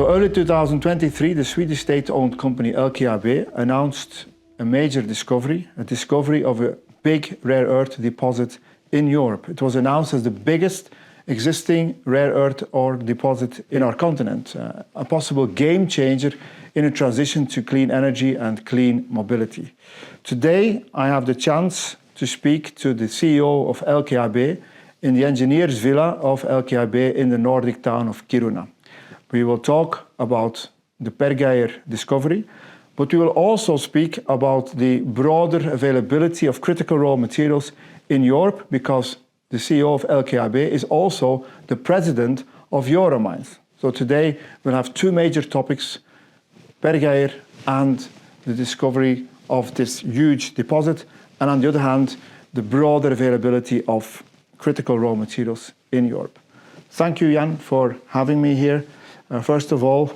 So early 2023, the Swedish state-owned company LKAB announced a major discovery, a discovery of a big rare earth deposit in Europe. It was announced as the biggest existing rare earth ore deposit in our continent, a possible game changer in a transition to clean energy and clean mobility. Today, I have the chance to speak to the CEO of LKAB in the engineers villa of LKAB in the Nordic town of Kiruna. We will talk about the Per Geijer discovery, but we will also speak about the broader availability of critical raw materials in Europe, because the CEO of LKAB is also the President of Euromines. So today we'll have two major topics, Per Geijer and the discovery of this huge deposit, and on the other hand, the broader availability of critical raw materials in Europe. Thank you, Jan, for having me here. First of all,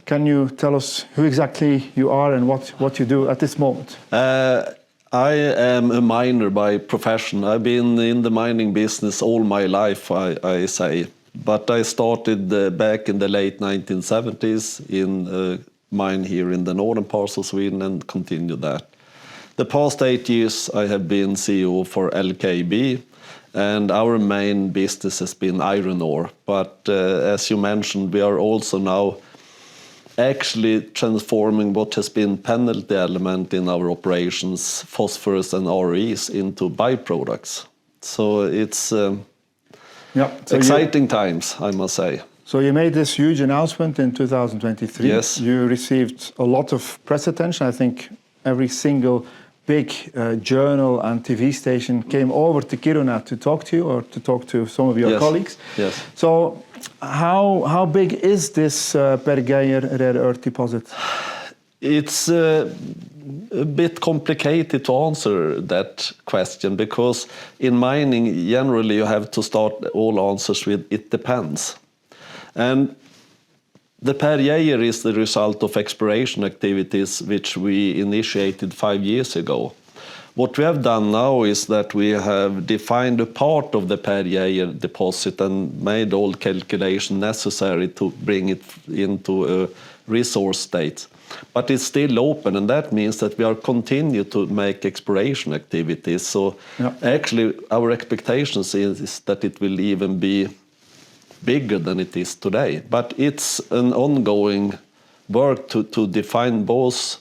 can you tell us who exactly you are and what you do at this moment? I am a miner by profession. I've been in the mining business all my life, I say. But I started back in the late 1970s in a mine here in the northern parts of Sweden and continued that. The past 8 years I have been CEO for LKAB, and our main business has been iron ore. But as you mentioned, we are also now actually transforming what has been penalty element in our operations, phosphorus and REs, into byproducts. So it's exciting times, I must say. So you made this huge announcement in 2023. Yes. You received a lot of press attention. I think every single big journal and TV station came over to Kiruna to talk to you or to talk to some of your colleagues. Yes. So how big is this Per Geijer rare earth deposit? It's a bit complicated to answer that question, because in mining generally you have to start all answers with "it depends." And the Per Geijer is the result of exploration activities which we initiated 5 years ago. What we have done now is that we have defined a part of the Per Geijer deposit and made all calculations necessary to bring it into a resource state. But it's still open, and that means that we are continue to make exploration activities. So actually our expectations is that it will even be bigger than it is today. But it's an ongoing work to define both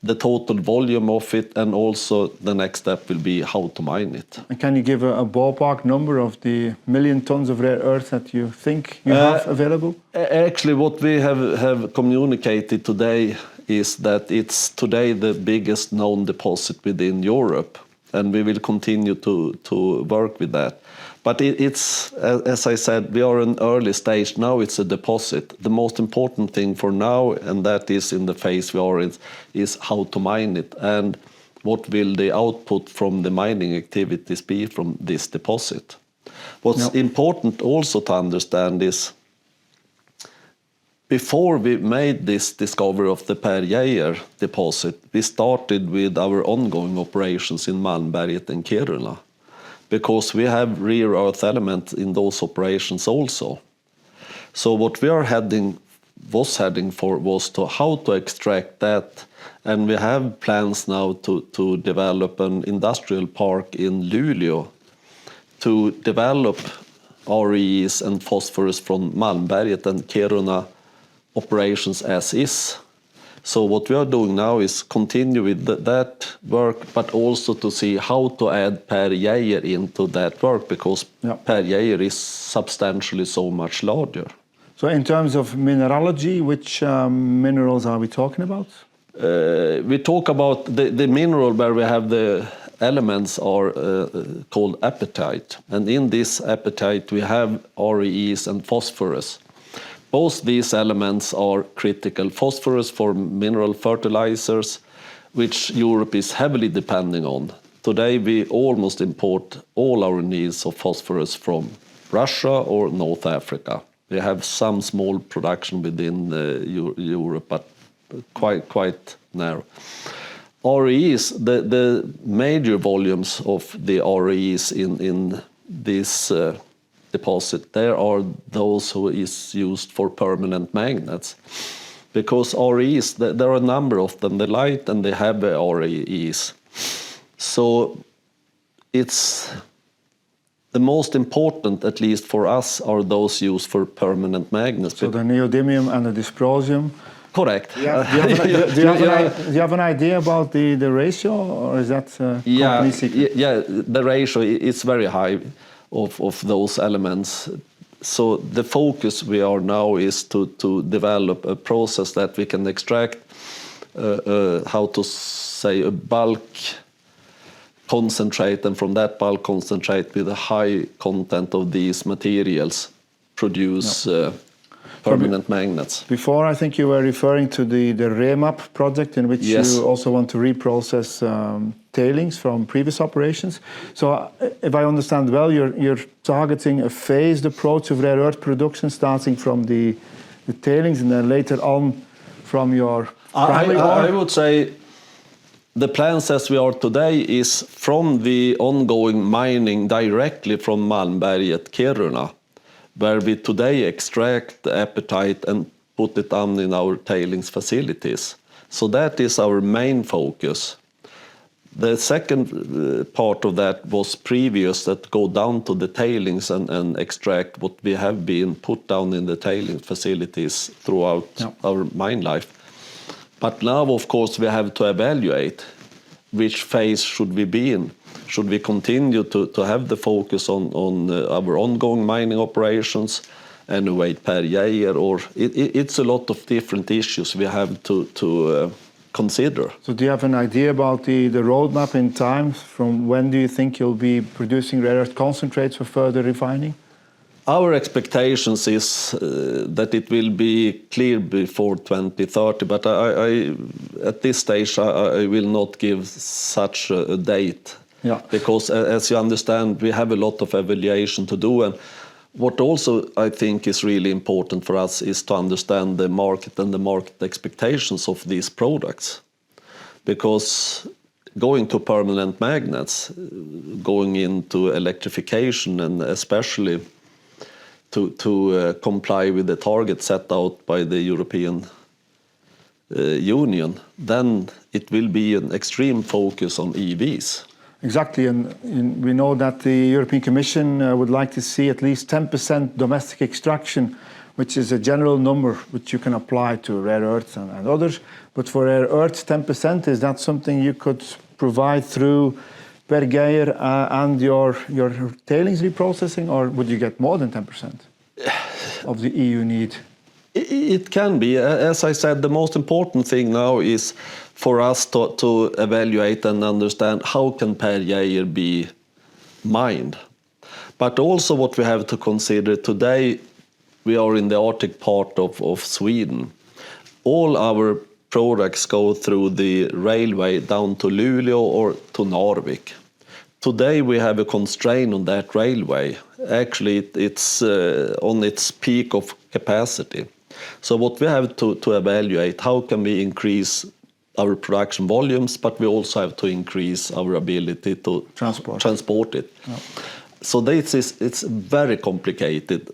the total volume of it, and also the next step will be how to mine it. And can you give a ballpark number of the million tons of rare earth that you think you have available? Actually, what we have communicated today is that it's today the biggest known deposit within Europe, and we will continue to work with that. But it's, as I said, we are in early stage. Now it's a deposit. The most important thing for now, and that is in the phase we are in, is how to mine it, and what will the output from the mining activities be from this deposit. What's important also to understand is, before we made this discovery of the Per Geijer deposit, we started with our ongoing operations in Malmberget and Kiruna, because we have rare earth elements in those operations also. So what we was heading for was to how to extract that, and we have plans now to develop an industrial park in Luleå to develop REs and phosphorus from Malmberget and Kiruna operations as is. So what we are doing now is continue with that work, but also to see how to add Per Geijer into that work, because Per Geijer is substantially so much larger. So in terms of mineralogy, which minerals are we talking about? We talk about the mineral where we have the elements are called apatite. And in this apatite we have REs and phosphorus. Both these elements are critical. Phosphorus for mineral fertilizers, which Europe is heavily depending on. Today we almost import all our needs of phosphorus from Russia or North Africa. We have some small production within Europe, but quite narrow. REs, the major volumes of the REs in this deposit, there are those who is used for permanent magnets. Because REs, there are a number of them, the light and the heavy REs. So it's the most important, at least for us, are those used for permanent magnets. So the neodymium and the dysprosium. Correct. Do you have an idea about the ratio, or is that company secret? Yeah, the ratio is very high of those elements. So the focus we are now is to develop a process that we can extract, how to say, a bulk concentrate, and from that bulk concentrate with a high content of these materials produce permanent magnets. Before, I think you were referring to the REMAP project, in which Yes. you also want to reprocess tailings from previous operations. So if I understand well, you're targeting a phased approach of rare earth production, starting from the tailings and then later on from your primary ore? I would say the plans as we are today is from the ongoing mining directly from Malmberget, Kiruna, where we today extract the apatite and put it down in our tailings facilities. So that is our main focus. The second part of that was previous, that go down to the tailings and extract what we have been put down in the tailings facilities throughout our mine life. But now, of course, we have to evaluate which phase should we be in. Should we continue to have the focus on our ongoing mining operations and await Per Geijer, or it's a lot of different issues we have to consider. So do you have an idea about the roadmap in time? From when do you think you'll be producing rare earth concentrates for further refining? Our expectations is that it will be clear before 2030, but I at this stage I will not give such a date. Yeah. Because as you understand, we have a lot of evaluation to do, and what also I think is really important for us is to understand the market and the market expectations of these products. Because going to permanent magnets, going into electrification, and especially to comply with the target set out by the European Union, then it will be an extreme focus on EVs. Exactly, and we know that the European Commission would like to see at least 10% domestic extraction, which is a general number which you can apply to rare earths and others. But for rare earths, 10%, is that something you could provide through Per Geijer and your tailings reprocessing, or would you get more than 10% of the EU need? It can be. As I said, the most important thing now is for us to evaluate and understand how can Per Geijer be mined. But also what we have to consider today, we are in the Arctic part of Sweden. All our products go through the railway down to Luleå or to Narvik. Today we have a constraint on that railway. Actually, it's on its peak of capacity. So what we have to evaluate, how can we increase our production volumes, but we also have to increase our ability to transport it. Yeah. So it's very complicated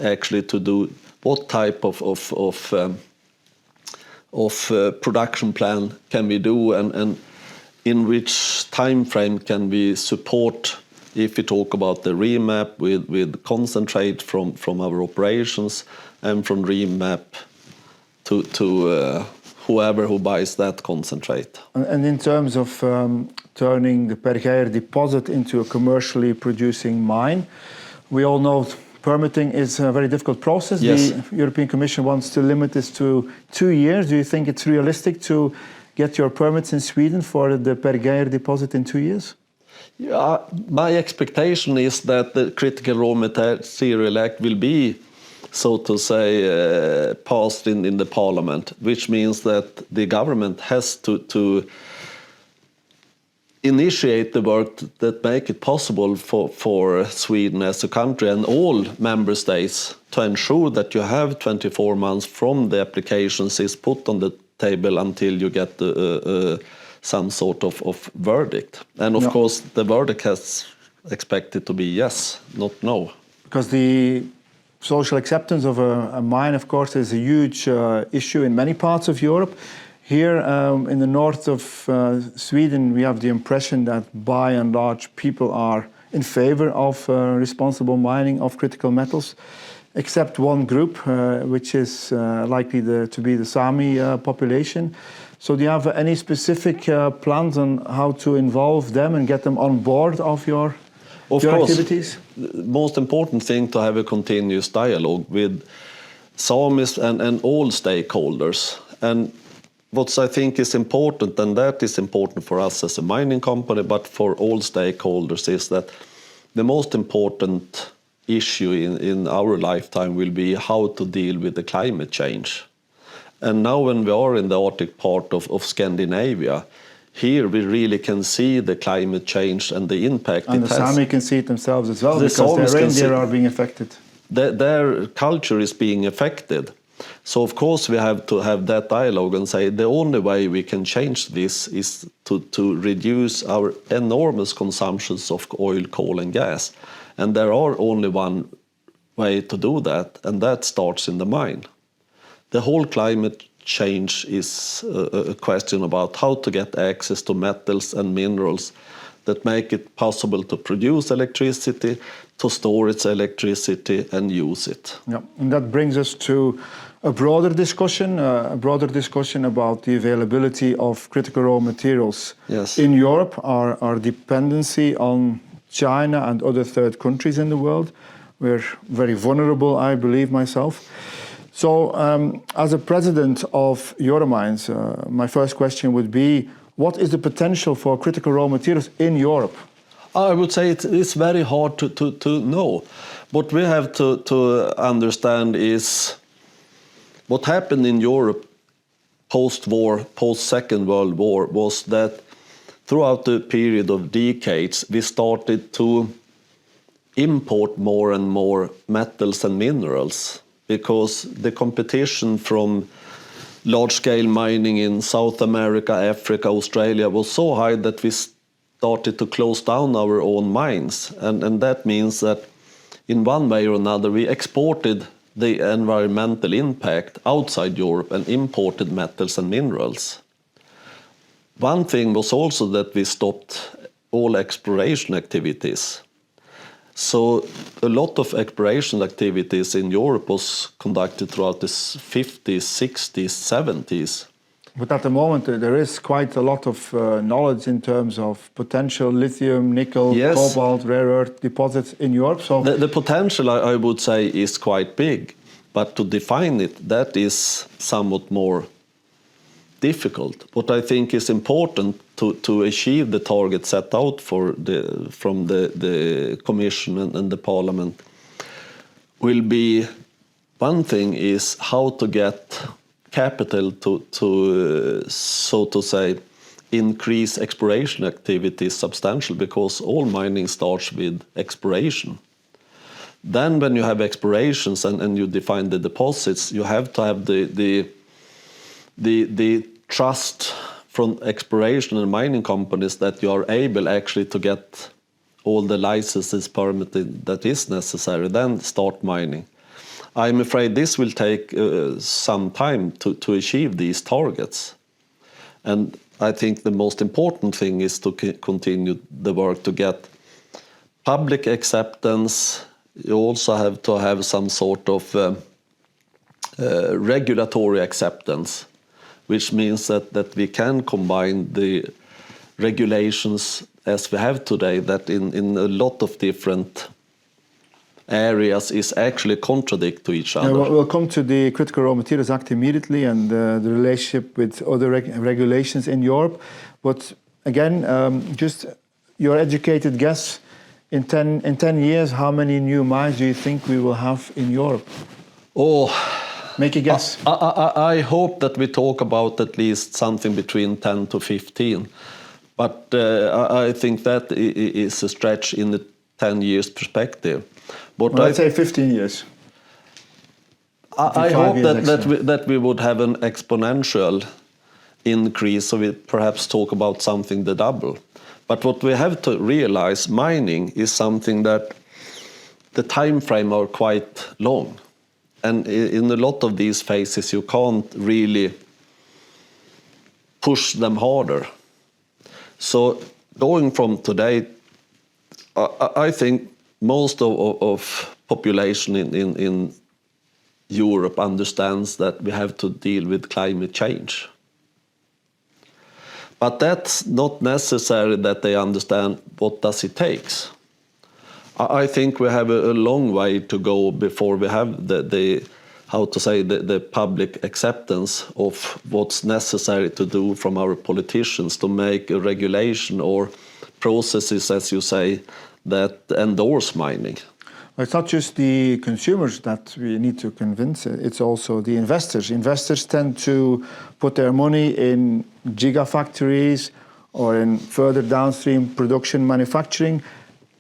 actually to do what type of production plan can we do, and in which time frame can we support, if we talk about the remap with concentrate from our operations, and from remap to whoever who buys that concentrate. And in terms of turning the Per Geijer deposit into a commercially producing mine, we all know permitting is a very difficult process. Yes. The European Commission wants to limit this to 2 years. Do you think it's realistic to get your permits in Sweden for the Per Geijer deposit in 2 years? Yeah, my expectation is that the Critical Raw Material Act will be, so to say, passed in the parliament, which means that the government has to initiate the work that make it possible for Sweden as a country and all member states to ensure that you have 24 months from the applications is put on the table until you get some sort of verdict. And of course, the verdict has expected to be yes, not no. because the social acceptance of a mine, of course, is a huge issue in many parts of Europe. Here in the north of Sweden, we have the impression that by and large people are in favor of responsible mining of critical metals, except one group, which is likely to be the Sami population. So do you have any specific plans on how to involve them and get them on board of your activities? The most important thing to have a continuous dialogue with Samis and all stakeholders. And what I think is important, and that is important for us as a mining company, but for all stakeholders, is that the most important issue in our lifetime will be how to deal with the climate change. And now when we are in the Arctic part of Scandinavia, here we really can see the climate change and the impact and it has. And the Sami can see it themselves as well, because their reindeer are being affected. Their culture is being affected. So of course we have to have that dialogue and say the only way we can change this is to reduce our enormous consumptions of oil, coal and gas. And there are only one way to do that, and that starts in the mine. The whole climate change is a question about how to get access to metals and minerals that make it possible to produce electricity, to store its electricity and use it. Yeah, and that brings us to a broader discussion about the availability of critical raw materials in Europe, our dependency on China and other third countries in the world. We're very vulnerable, I believe myself. So, as a president of Euromines, my first question would be, what is the potential for critical raw materials in Europe? I would say it's very hard to know. What we have to understand is what happened in Europe post-war, post-Second World War, was that throughout the period of decades, we started to import more and more metals and minerals, because the competition from large-scale mining in South America, Africa, Australia was so high that we started to close down our own mines. And that means that in one way or another we exported the environmental impact outside Europe and imported metals and minerals. One thing was also that we stopped all exploration activities. So a lot of exploration activities in Europe was conducted throughout the 50s, 60s, 70s. But at the moment there is quite a lot of knowledge in terms of potential lithium, nickel, cobalt, rare earth deposits in Europe. So the potential, I would say, is quite big. But to define it, that is somewhat more difficult. What I think is important to achieve the target set out from the Commission and the Parliament will be, one thing is how to get capital to so to say, increase exploration activities substantially, because all mining starts with exploration. Then when you have explorations and you define the deposits, you have to have the trust from exploration and mining companies that you are able actually to get all the licenses permitted that is necessary, then start mining. I'm afraid this will take some time to achieve these targets. And I think the most important thing is to continue the work to get public acceptance. You also have to have some sort of regulatory acceptance, which means that we can combine the regulations as we have today, that in a lot of different areas is actually contradict to each other. We'll come to the Critical Raw Materials Act immediately and the relationship with other regulations in Europe. But again, just your educated guess, in 10 years, how many new mines do you think we will have in Europe? Oh, make a guess. I hope that we talk about at least something between 10 to 15. But I think that is a stretch in the 10 years perspective. But well, I'd say 15 years. I hope that we would have an exponential increase, so we perhaps talk about something the double. But what we have to realize, mining is something that the time frame are quite long. And in a lot of these phases, you can't really push them harder. So going from today, I think most of population in Europe understands that we have to deal with climate change. But that's not necessary that they understand what does it takes. I think we have a long way to go before we have the public acceptance of what's necessary to do from our politicians to make a regulation or processes, as you say, that endorse mining. It's not just the consumers that we need to convince, it's also the investors. Investors tend to put their money in gigafactories or in further downstream production manufacturing,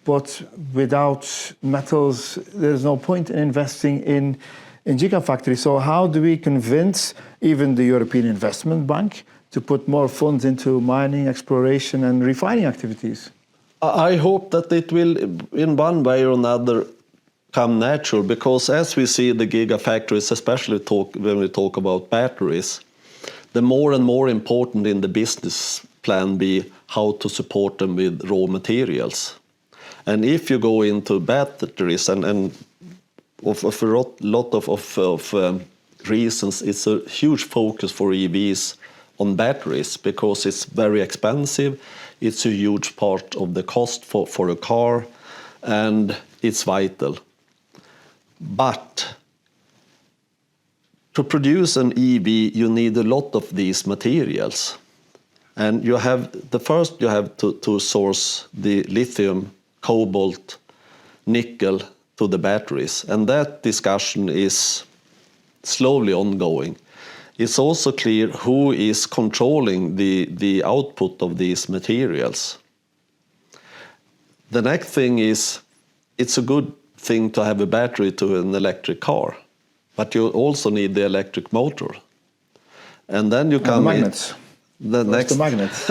but without metals, there's no point in investing in gigafactories. So how do we convince even the European Investment Bank to put more funds into mining, exploration and refining activities? I hope that it will, in one way or another, come natural, because as we see the gigafactories, especially when we talk about batteries, the more and more important in the business plan be how to support them with raw materials. And if you go into batteries, and of a lot of reasons, it's a huge focus for EVs on batteries, because it's very expensive, it's a huge part of the cost for a car, and it's vital. But to produce an EV, you need a lot of these materials. And you have to source the lithium, cobalt, nickel to the batteries. And that discussion is slowly ongoing. It's also clear who is controlling the output of these materials. The next thing is, it's a good thing to have a battery to an electric car, but you also need the electric motor. And then you come the magnets. The magnets.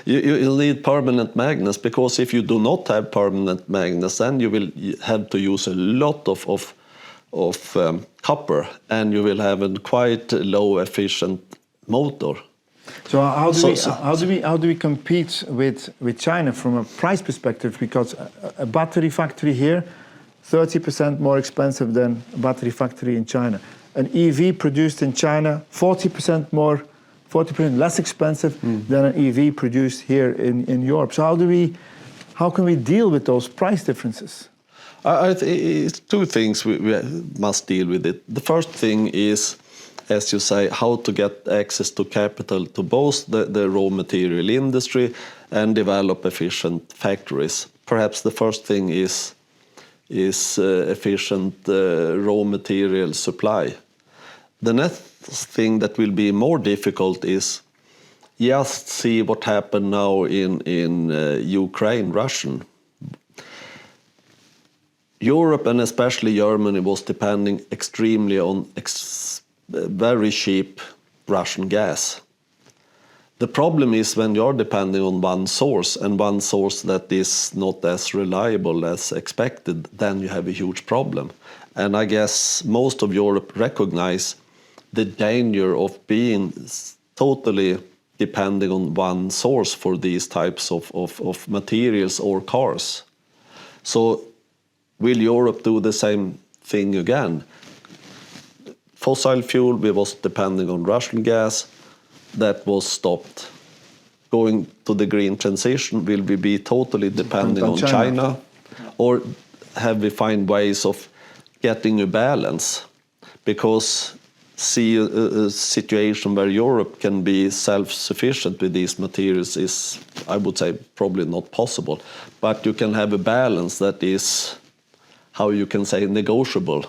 you need permanent magnets, because if you do not have permanent magnets, then you will have to use a lot of copper, and you will have a quite low efficient motor. So how do we compete with China from a price perspective? Because a battery factory here, 30% more expensive than a battery factory in China. An EV produced in China, 40% less expensive than an EV produced here in Europe. So how can we deal with those price differences? It's two things we must deal with it. The first thing is, as you say, how to get access to capital to both the raw material industry and develop efficient factories. Perhaps the first thing is efficient raw material supply. The next thing that will be more difficult is just see what happened now in Ukraine, Russian. Europe, and especially Germany, was depending extremely on very cheap Russian gas. The problem is when you're depending on one source, and one source that is not as reliable as expected, then you have a huge problem. And I guess most of Europe recognize the danger of being totally depending on one source for these types of materials or cars. So will Europe do the same thing again? Fossil fuel, we was depending on Russian gas, that was stopped. Going to the green transition, will we be totally depending on China? Or have we find ways of getting a balance? Because see a situation where Europe can be self-sufficient with these materials is, I would say, probably not possible. But you can have a balance that is, how you can say, negotiable.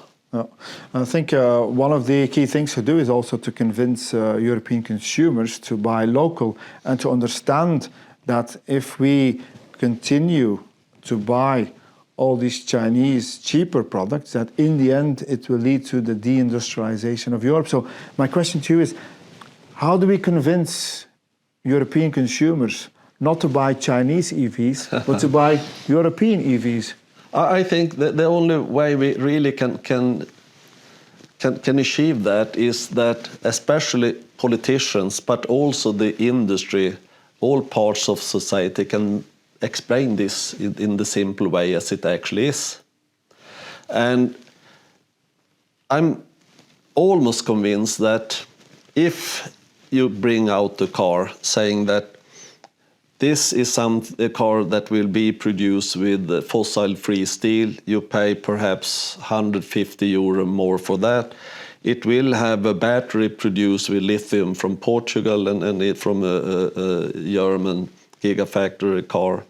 I think one of the key things to do is also to convince European consumers to buy local and to understand that if we continue to buy all these Chinese cheaper products, that in the end it will lead to the deindustrialization of Europe. So my question to you is, how do we convince European consumers not to buy Chinese EVs, but to buy European EVs? I think that the only way we really can achieve that is that especially politicians, but also the industry, all parts of society can explain this in the simple way as it actually is. And I'm almost convinced that if you bring out the car saying that this is a car that will be produced with fossil-free steel, you pay perhaps €150 more for that. It will have a battery produced with lithium from Portugal and from a German gigafactory car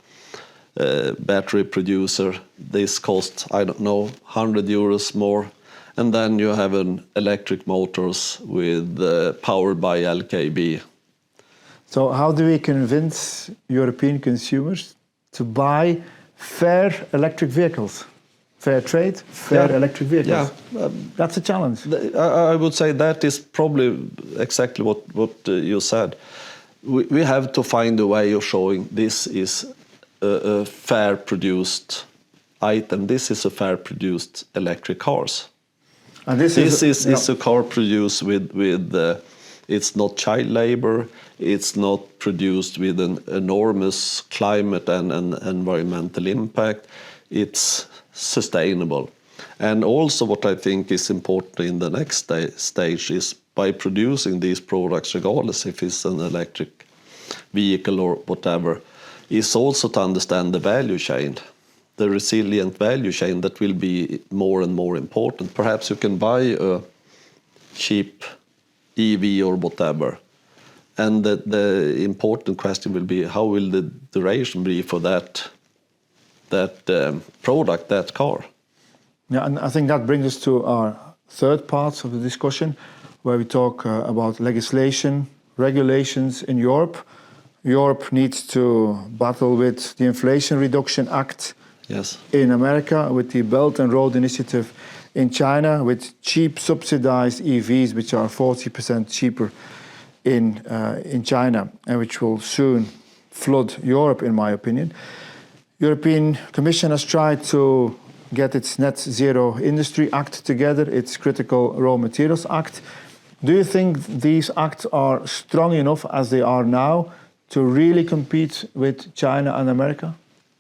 battery producer. This costs, I don't know, €100 more. And then you have an electric motors with powered by LKAB. So how do we convince European consumers to buy fair electric vehicles? Fair trade, fair electric vehicles. Yeah. That's a challenge. I would say that is probably exactly what you said. We have to find a way of showing this is a fair produced item. This is a fair produced electric cars. And this is a car produced with it's not child labor. It's not produced with an enormous climate and environmental impact. It's sustainable. And also what I think is important in the next stage is by producing these products, regardless if it's an electric vehicle or whatever, is also to understand the value chain, the resilient value chain that will be more and more important. Perhaps you can buy a cheap EV or whatever, and the important question will be how will the duration be for that product, that car. Yeah, and I think that brings us to our third part of the discussion, where we talk about legislation, regulations in Europe. Europe needs to battle with the Inflation Reduction Act in America, with the Belt and Road Initiative in China, with cheap subsidized EVs, which are 40% cheaper in China, and which will soon flood Europe, in my opinion. European Commission has tried to get its Net Zero Industry Act together, its Critical Raw Materials Act. Do you think these acts are strong enough as they are now to really compete with China and America?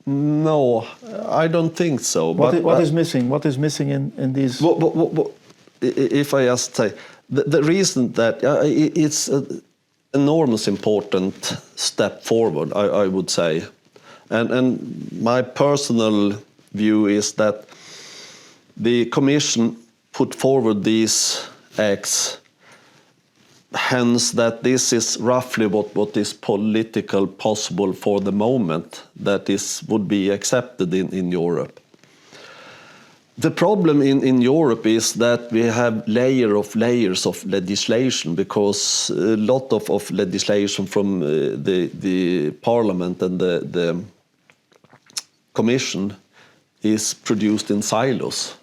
No, I don't think so. What is missing? What is missing in these? If I just say, the reason that it's an enormous important step forward, I would say. And my personal view is that the Commission put forward these acts, hence that this is roughly what is political possible for the moment, that would be accepted in Europe. The problem in Europe is that we have layers of legislation, because a lot of legislation from the Parliament and the Commission is produced in silos,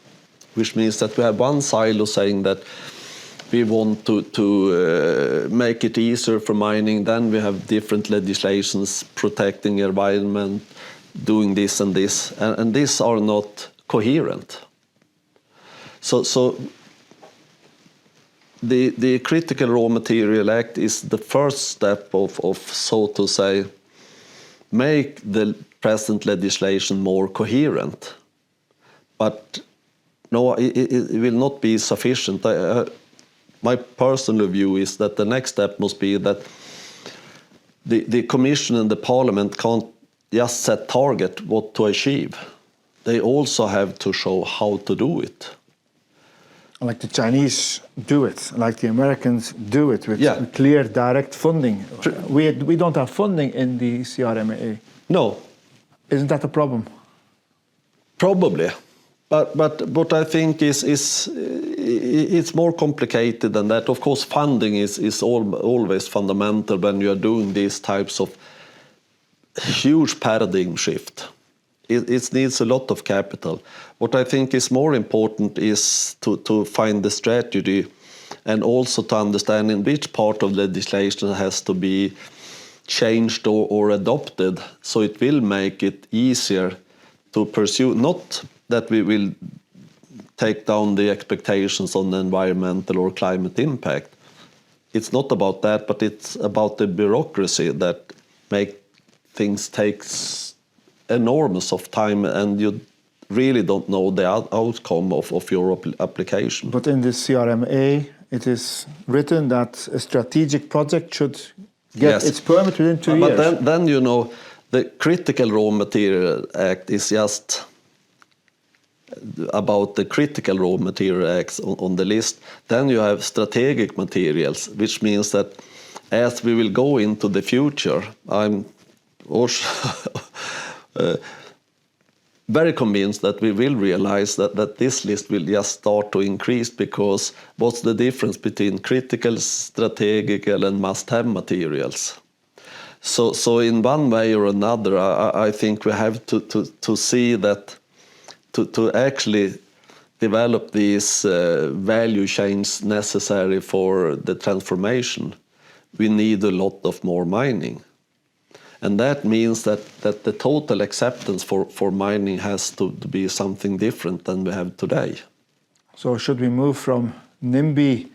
which means that we have one silo saying that we want to make it easier for mining. Then we have different legislations protecting the environment, doing this and this, and these are not coherent. So the Critical Raw Material Act is the first step of so to say, make the present legislation more coherent. But no, it will not be sufficient. My personal view is that the next step must be that the Commission and the Parliament can't just set target what to achieve. They also have to show how to do it. Like the Chinese do it, like the Americans do it, with clear direct funding. We don't have funding in the CRMA. No. Isn't that a problem? Probably. But what I think is it's more complicated than that. Of course, funding is always fundamental when you are doing these types of huge paradigm shift. It needs a lot of capital. What I think is more important is to find the strategy, and also to understand in which part of legislation has to be changed or adopted, so it will make it easier to pursue, not that we will take down the expectations on the environmental or climate impact. It's not about that, but it's about the bureaucracy that make things takes enormous of time, and you really don't know the outcome of your application. But in the CRMA, it is written that a strategic project should get its permit within 2 years. But then you know, the Critical Raw Material Act is just about the critical raw material acts on the list. Then you have strategic materials, which means that as we will go into the future, I'm also very convinced that we will realize that this list will just start to increase, because what's the difference between critical, strategic and must-have materials? So in one way or another, I think we have to see that to actually develop these value chains necessary for the transformation, we need a lot of more mining. And that means that the total acceptance for mining has to be something different than we have today. So should we move from NIMBY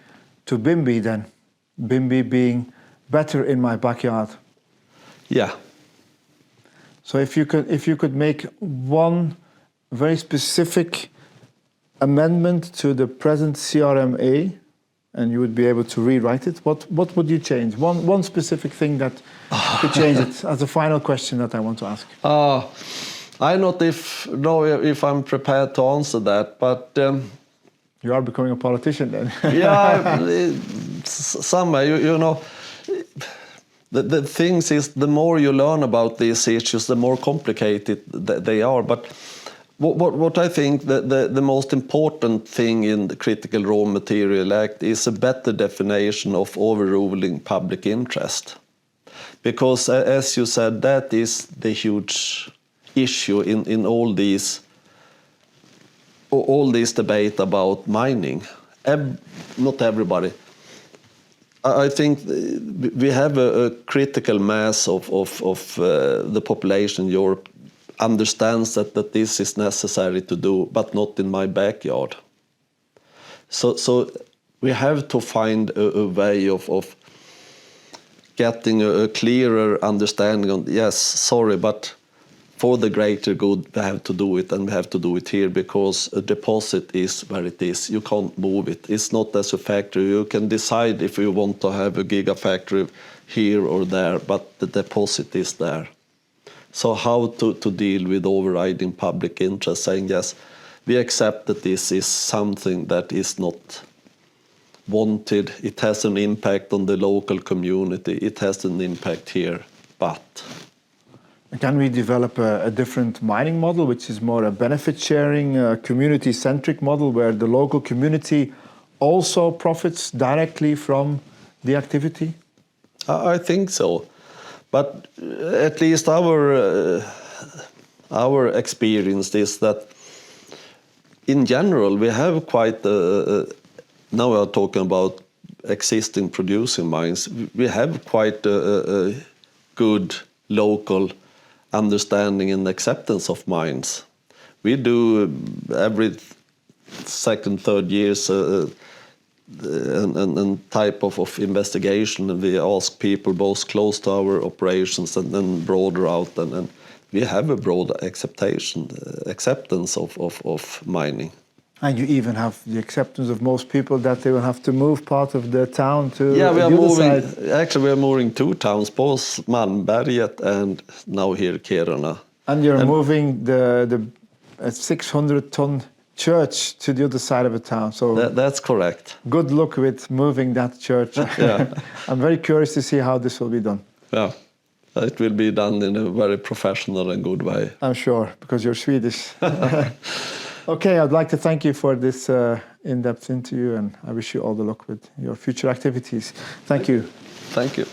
to BIMBY then? BIMBY being better in my backyard. Yeah. So if you could make one very specific amendment to the present CRMA, and you would be able to rewrite it, what would you change? One specific thing that could change it, as a final question that I want to ask. I don't know if I'm prepared to answer that, but... you are becoming a politician then. Yeah, somehow, you know, the things is, the more you learn about these issues, the more complicated they are. But what I think the most important thing in the Critical Raw Material Act is a better definition of overruling public interest. Because, as you said, that is the huge issue in all these debate about mining. Not everybody. I think we have a critical mass of the population in Europe understands that this is necessary to do, but not in my backyard. So we have to find a way of getting a clearer understanding on, yes, sorry, but for the greater good, we have to do it, and we have to do it here, because a deposit is where it is. You can't move it. It's not as a factory. You can decide if you want to have a gigafactory here or there, but the deposit is there. So how to deal with overriding public interest, saying, yes, we accept that this is something that is not wanted. It has an impact on the local community. It has an impact here, but... Can we develop a different mining model, which is more a benefit-sharing, community-centric model, where the local community also profits directly from the activity? I think so. But at least our experience is that, in general, we have quite now we are talking about existing producing mines. We have quite a good local understanding and acceptance of mines. We do every second, third years and type of investigation. We ask people both close to our operations and then broader out, and we have a broad acceptance of mining. And you even have the acceptance of most people that they will have to move part of the town to we are the moving. other side. Actually, we are moving 2 towns, both Malmberget and now here Kiruna. And you're moving the 600-ton church to the other side of the town. So that's correct. Good luck with moving that church. Yeah. I'm very curious to see how this will be done. Yeah, it will be done in a very professional and good way. I'm sure, because you're Swedish. Okay, I'd like to thank you for this in-depth interview, and I wish you all the luck with your future activities. Thank you. Thank you.